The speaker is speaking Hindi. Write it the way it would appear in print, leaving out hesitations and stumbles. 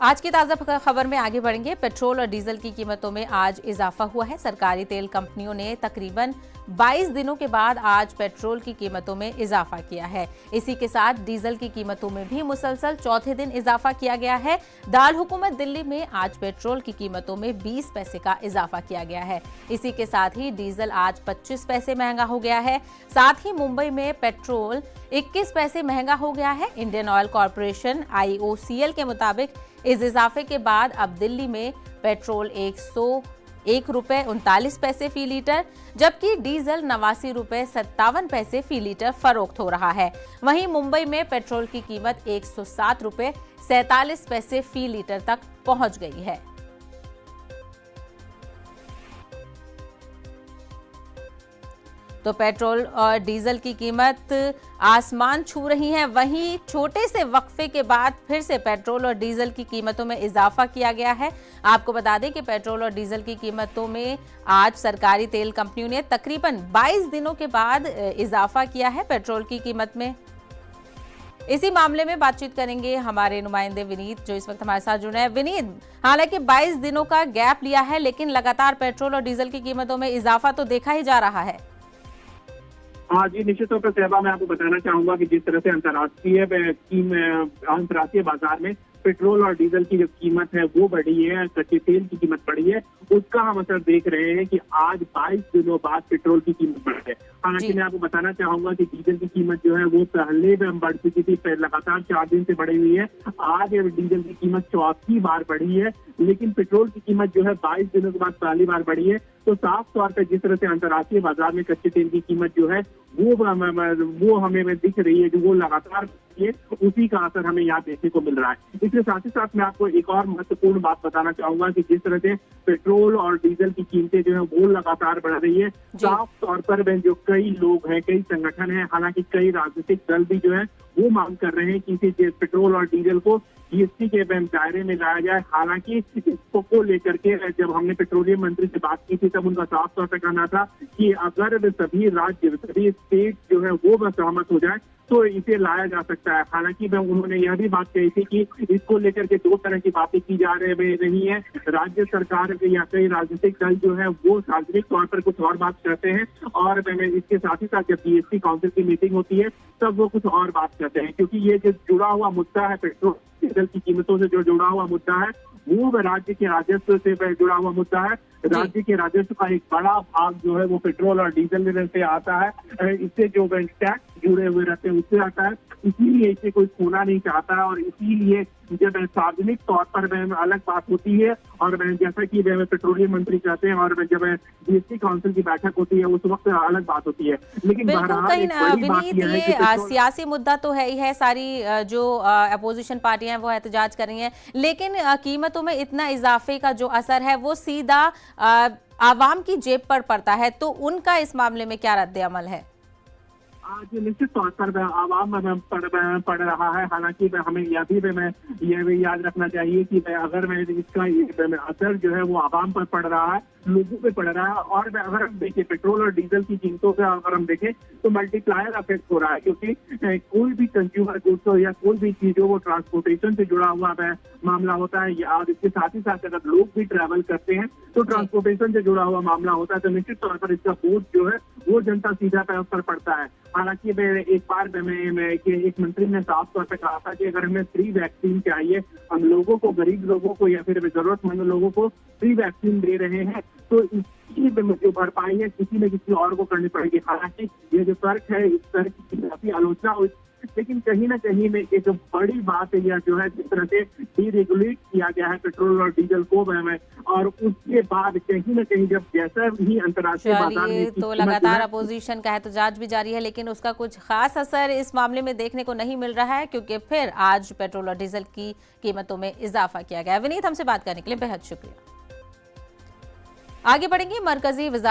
आज की ताजा खबर में आगे बढ़ेंगे। पेट्रोल और डीजल की कीमतों में आज इजाफा हुआ है। सरकारी तेल कंपनियों ने तकरीबन 22 दिनों के बाद आज पेट्रोल की कीमतों में इजाफा किया है। इसी के साथ डीजल की कीमतों में भी मुसलसल चौथे दिन इजाफा किया गया है। दारहुकूमत दिल्ली में आज पेट्रोल की कीमतों में 20 पैसे का इजाफा किया गया है। इसी के साथ ही डीजल आज 25 पैसे महंगा हो गया है। साथ ही मुंबई में पेट्रोल 21 पैसे महंगा हो गया है। इंडियन ऑयल कॉरपोरेशन IOCL के मुताबिक इस इजाफे के बाद अब दिल्ली में पेट्रोल 101 रुपए 39 पैसे फी लीटर, जबकि डीजल 89 रुपए 57 पैसे फी लीटर फरोख्त हो रहा है। वहीं मुंबई में पेट्रोल की कीमत 107 रुपए 47 पैसे फी लीटर तक पहुंच गई है। तो पेट्रोल और डीजल की कीमत आसमान छू रही है। वहीं छोटे से वक्फे के बाद फिर से पेट्रोल और डीजल की कीमतों में इजाफा किया गया है। आपको बता दें कि पेट्रोल और डीजल की कीमतों में आज सरकारी तेल कंपनियों ने तकरीबन 22 दिनों के बाद इजाफा किया है पेट्रोल की कीमत में। इसी मामले में बातचीत करेंगे हमारे नुमाइंदे विनीत, जो इस वक्त हमारे साथ जुड़े हैं। विनीत, हालांकि 22 दिनों का गैप लिया है, लेकिन लगातार पेट्रोल और डीजल की कीमतों में इजाफा तो देखा ही जा रहा है। हाँ जी, निश्चित तौर पर सहबा, मैं आपको बताना चाहूंगा कि जिस तरह से अंतर्राष्ट्रीय बाजार में पेट्रोल और डीजल की जो कीमत है वो बढ़ी है, कच्चे तेल की कीमत बढ़ी है, उसका हम असर देख रहे हैं कि आज 22 दिनों बाद पेट्रोल की कीमत बढ़ी है। हालांकि मैं आपको बताना चाहूंगा कि डीजल की कीमत जो है वो पहले में बढ़ चुकी थी, लगातार 4 दिन से बढ़ी हुई है। आज डीजल की कीमत चौथी बार बढ़ी है, लेकिन पेट्रोल की कीमत जो है 22 दिनों के बाद पहली बार बढ़ी है। तो साफ तौर पर जिस तरह से अंतर्राष्ट्रीय बाजार में कच्चे तेल की कीमत जो है वो हमें दिख रही है, जो वो लगातार उसी का असर हमें यहाँ देखने को मिल रहा है। इसके साथ ही साथ मैं आपको एक और महत्वपूर्ण बात बताना चाहूंगा कि जिस तरह से पेट्रोल और डीजल की कीमतें जो है वो लगातार बढ़ रही है, साफ तौर पर जो कई लोग हैं, कई संगठन हैं, हालांकि कई राजनीतिक दल भी जो है वो मांग कर रहे हैं कि पेट्रोल और डीजल को GST के दायरे में लाया जाए। हालांकि इसको लेकर के जब हमने पेट्रोलियम मंत्री से बात की थी, तब उनका साफ तौर पर कहना था कि अगर सभी राज्य, सभी स्टेट जो है वो सहमत हो जाए तो इसे लाया जा सकता है। हालांकि उन्होंने यह भी बात कही थी कि इसको लेकर के दो तरह की बातें की जा रही है। राज्य सरकार या कई राजनीतिक दल जो है वो सार्वजनिक तौर पर कुछ और बात करते हैं, और इसके साथ ही साथ जब GST काउंसिल की मीटिंग होती है तब वो कुछ और बात करते हैं, क्योंकि ये जो जुड़ा हुआ मुद्दा है, पेट्रोल डीजल की कीमतों से जो जुड़ा हुआ मुद्दा है वो राज्य के राजस्व से जुड़ा हुआ मुद्दा है। राज्य के राजस्व का एक बड़ा भाग जो है वो पेट्रोल और डीजल से आता है। इससे जो टैक्स जुड़े हुए रहते हैं उससे आता है, इसीलिए इसे कोई खोना नहीं चाहता। और इसीलिए जब सार्वजनिक तौर पर अलग बात होती है, और जैसा कि पेट्रोलियम मंत्री कहते हैं, और जब GST काउंसिल की बैठक होती है उस वक्त अलग बात होती है। लेकिन विनीत, ये सियासी मुद्दा तो है ही है। सारी जो अपोजिशन पार्टियां हैं वो एहतजाज कर रही हैं, लेकिन कीमतों में इतना इजाफे का जो असर है वो सीधा आवाम की जेब पर पड़ता है, तो उनका इस मामले में क्या रद्द अमल है? आज निश्चित तौर पर आवाम पड़ रहा है। हालांकि हमें यह भी याद रखना चाहिए कि अगर इसका असर जो है वो आवाम पर पड़ रहा है, लोगों पे पड़ रहा है। और अगर हम देखें पेट्रोल और डीजल की कीमतों से अगर हम देखें तो मल्टीप्लायर इफेक्ट हो रहा है, क्योंकि कोई भी कंज्यूमर गुड्स हो या कोई भी चीज हो वो ट्रांसपोर्टेशन से जुड़ा हुआ मामला होता है। और इसके साथ ही साथ अगर लोग भी ट्रैवल करते हैं तो ट्रांसपोर्टेशन से जुड़ा हुआ मामला होता है। तो निश्चित तौर पर इसका बोझ जो है वो जनता सीधा पर पड़ता है। हालांकि एक बार एक मंत्री ने साफ तौर पर कहा था कि अगर हमें फ्री वैक्सीन चाहिए, हम लोगों को, गरीब लोगों को या फिर जरूरतमंद लोगों को फ्री वैक्सीन दे रहे हैं, तो इसकी जो भरपाई है किसी न किसी और को करनी पड़ेगी। हालांकि ये जो तर्क है, इस तर्क की काफी आलोचना हुई, लेकिन कहीं ना कहीं में एक बड़ी बात है यह जो है जिस तरह से डीरेगुलेट किया गया है पेट्रोल और डीजल को, और उसके बाद कहीं ना कहीं जब जैसा ही अंतर्राष्ट्रीय बाजार में तो लगातार अपोजिशन का एहतजाज भी जारी है, लेकिन उसका कुछ खास असर इस मामले में देखने को नहीं मिल रहा है, क्योंकि फिर आज पेट्रोल और डीजल की कीमतों में इजाफा किया गया। विनीत, हमसे बात करने के लिए बेहद शुक्रिया। आगे बढ़ेंगे। मरकजी वज़ारत